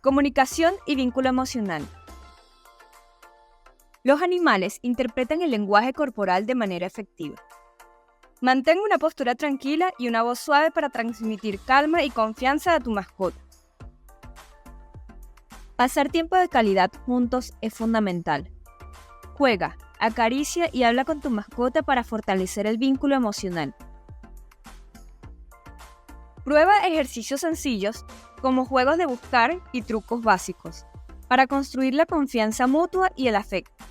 Comunicación y vínculo emocional. Los animales interpretan el lenguaje corporal de manera efectiva. Mantén una postura tranquila y una voz suave para transmitir calma y confianza a tu mascota. Pasar tiempo de calidad juntos es fundamental. Juega, acaricia y habla con tu mascota para fortalecer el vínculo emocional. Prueba ejercicios sencillos como juegos de buscar y trucos básicos para construir la confianza mutua y el afecto.